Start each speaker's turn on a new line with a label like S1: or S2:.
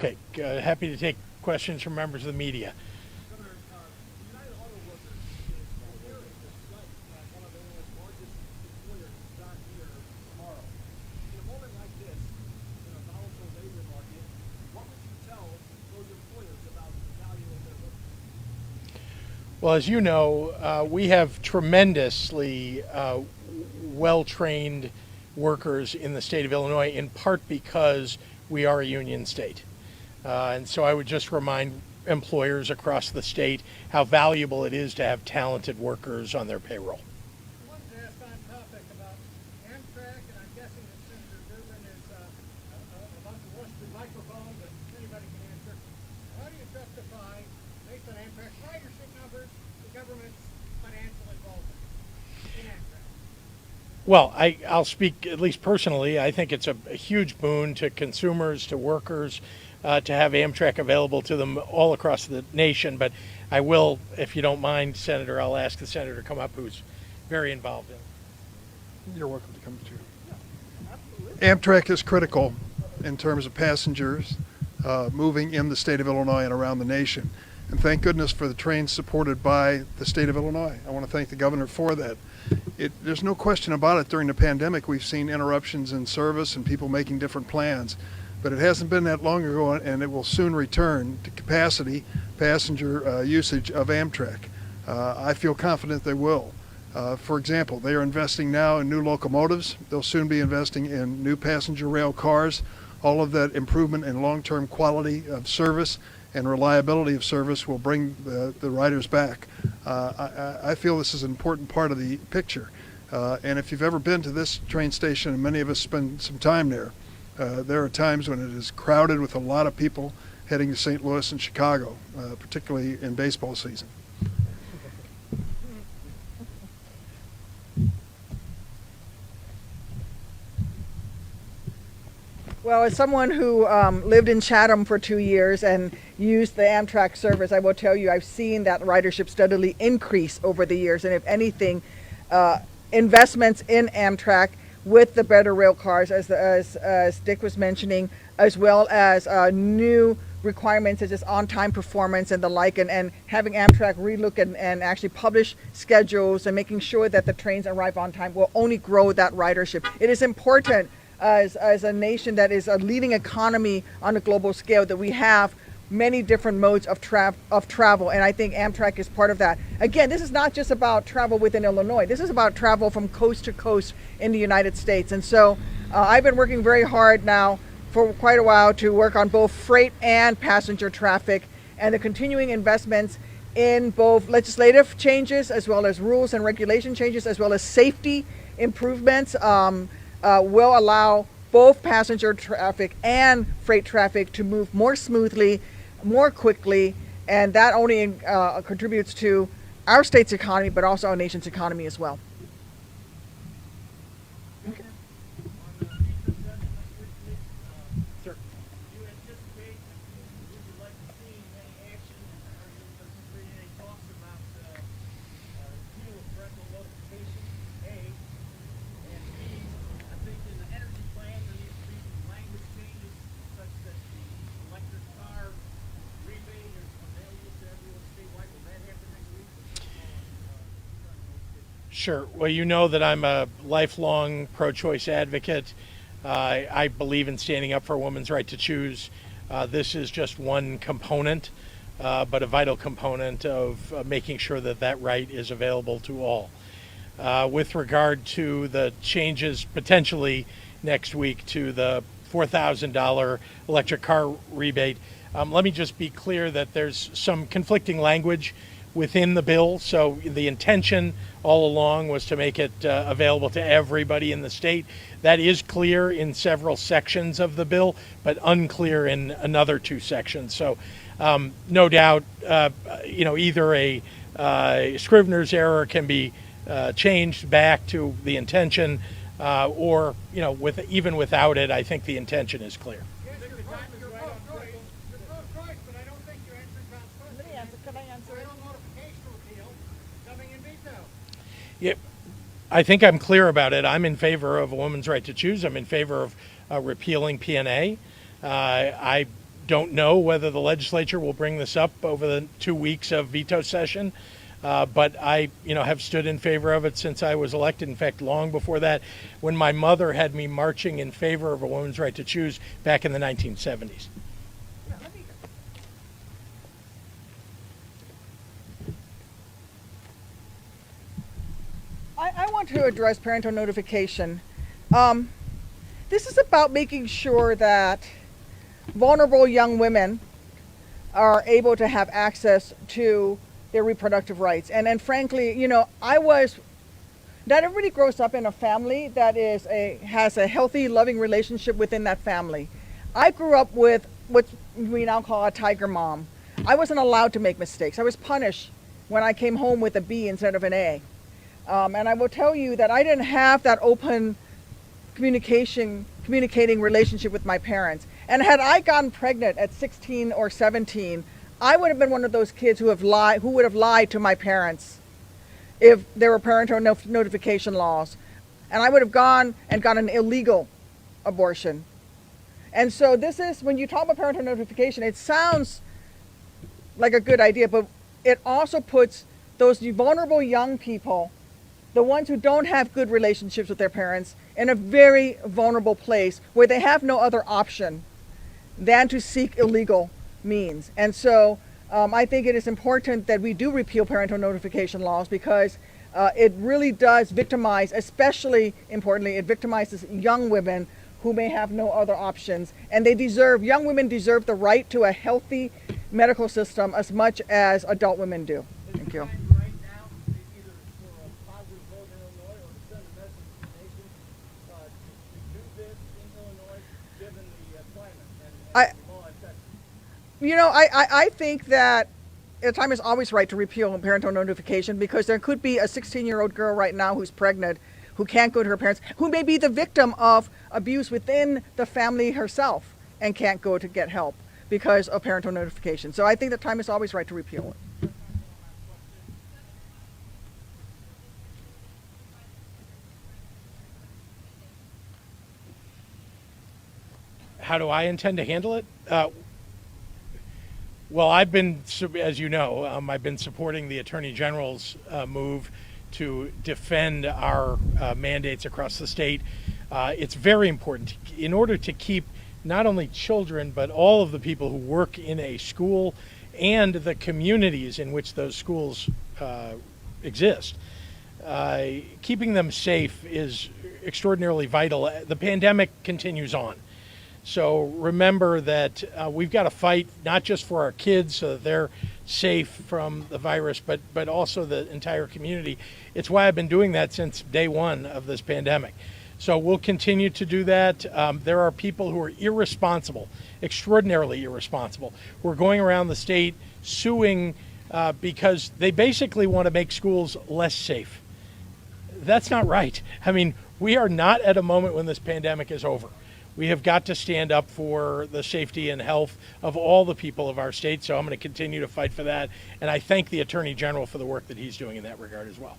S1: Okay, happy to take questions from members of the media.
S2: Governor, United Auto Workers is preparing to strike at one of Illinois' largest employers, John Deere, tomorrow. In a moment like this, in a volatile labor market, what would you tell those employers about the value of their workers?
S1: Well, as you know, we have tremendously well-trained workers in the state of Illinois, in part because we are a union state. And so I would just remind employers across the state how valuable it is to have talented workers on their payroll.
S3: I wanted to ask on topic about Amtrak, and I'm guessing that Senator Durbin is about to rush the microphone, but anybody can answer. How do you justify, based on Amtrak ridership numbers, the government's financial involvement in Amtrak?
S1: Well, I'll speak at least personally. I think it's a huge boon to consumers, to workers, to have Amtrak available to them all across the nation. But I will, if you don't mind, Senator, I'll ask the senator to come up who's very involved in it.
S4: You're welcome to come too. Amtrak is critical in terms of passengers moving in the state of Illinois and around the nation. And thank goodness for the trains supported by the state of Illinois. I want to thank the governor for that. There's no question about it. During the pandemic, we've seen interruptions in service and people making different plans. But it hasn't been that long ago, and it will soon return to capacity passenger usage of Amtrak. I feel confident they will. For example, they are investing now in new locomotives. They'll soon be investing in new passenger rail cars. All of that improvement in long-term quality of service and reliability of service will bring the riders back. I feel this is an important part of the picture. And if you've ever been to this train station, and many of us spend some time there, there are times when it is crowded with a lot of people heading to St. Louis and Chicago, particularly in baseball season.
S5: Well, as someone who lived in Chatham for 2 years and used the Amtrak service, I will tell you I've seen that ridership steadily increase over the years. And if anything, investments in Amtrak with the better rail cars, as Dick was mentioning, as well as new requirements such as on-time performance and the like, and having Amtrak relook and actually publish schedules and making sure that the trains arrive on time will only grow that ridership. It is important as a nation that is a leading economy on a global scale that we have many different modes of travel, and I think Amtrak is part of that. Again, this is not just about travel within Illinois. This is about travel from coast to coast in the United States. And so I've been working very hard now for quite a while to work on both freight and passenger traffic, and the continuing investments in both legislative changes as well as rules and regulation changes as well as safety improvements will allow both passenger traffic and freight traffic to move more smoothly, more quickly, and that only contributes to our state's economy, but also our nation's economy as well.
S2: Okay.
S1: Sure.
S2: Do you anticipate, would you like to see any action, or is there any talks about repeal of parental notification, A, and B, I think in the energy plan there needs to be some language changes such that the electric car rebate is available to everyone statewide. Will that happen next week?
S1: Sure. Well, you know that I'm a lifelong pro-choice advocate. I believe in standing up for a woman's right to choose. This is just one component, but a vital component of making sure that that right is available to all. With regard to the changes potentially next week to the $4,000 electric car rebate, let me just be clear that there's some conflicting language within the bill. So the intention all along was to make it available to everybody in the state. That is clear in several sections of the bill, but unclear in another two sections. So no doubt, either a Scrivener's error can be changed back to the intention, or even without it, I think the intention is clear.
S3: Yes, you're pro-choice, but I don't think you answered John's question.
S5: Can I answer it?
S3: Parental notification repeal coming in veto.
S1: Yeah, I think I'm clear about it. I'm in favor of a woman's right to choose. I'm in favor of repealing P&A. I don't know whether the legislature will bring this up over the 2 weeks of veto session. But I, have stood in favor of it since I was elected. In fact, long before that, when my mother had me marching in favor of a woman's right to choose back in the 1970s.
S5: I want to address parental notification. This is about making sure that vulnerable young women are able to have access to their reproductive rights. And frankly, not everybody grows up in a family that has a healthy, loving relationship within that family. I grew up with what we now call a tiger mom. I wasn't allowed to make mistakes. I was punished when I came home with a B instead of an A. And I will tell you that I didn't have that open communicating relationship with my parents. And had I gotten pregnant at 16 or 17, I would have been one of those kids who would have lied to my parents if there were parental notification laws. And I would have gone and got an illegal abortion. And so when you talk about parental notification, it sounds like a good idea, but it also puts those vulnerable young people, the ones who don't have good relationships with their parents, in a very vulnerable place where they have no other option than to seek illegal means. And so I think it is important that we do repeal parental notification laws, because it really does victimize, especially importantly, it victimizes young women who may have no other options. And young women deserve the right to a healthy medical system as much as adult women do. Thank you.
S2: Right now, either for a positive vote in Illinois or to send a message to the nation to do this in Illinois, given the climate and the law in Texas?
S5: I think that the time is always right to repeal parental notification, because there could be a 16-year-old girl right now who's pregnant, who can't go to her parents, who may be the victim of abuse within the family herself and can't go to get help because of parental notification. So I think the time is always right to repeal it.
S1: How do I intend to handle it? Well, I've been, as you know, I've been supporting the Attorney General's move to defend our mandates across the state. It's very important in order to keep not only children, but all of the people who work in a school and the communities in which those schools exist. Keeping them safe is extraordinarily vital. The pandemic continues on. So remember that we've got to fight not just for our kids so that they're safe from the virus, but also the entire community. It's why I've been doing that since day one of this pandemic. So we'll continue to do that. There are people who are irresponsible, extraordinarily irresponsible, who are going around the state suing because they basically want to make schools less safe. That's not right. I mean, we are not at a moment when this pandemic is over. We have got to stand up for the safety and health of all the people of our state, so I'm going to continue to fight for that. And I thank the Attorney General for the work that he's doing in that regard as well.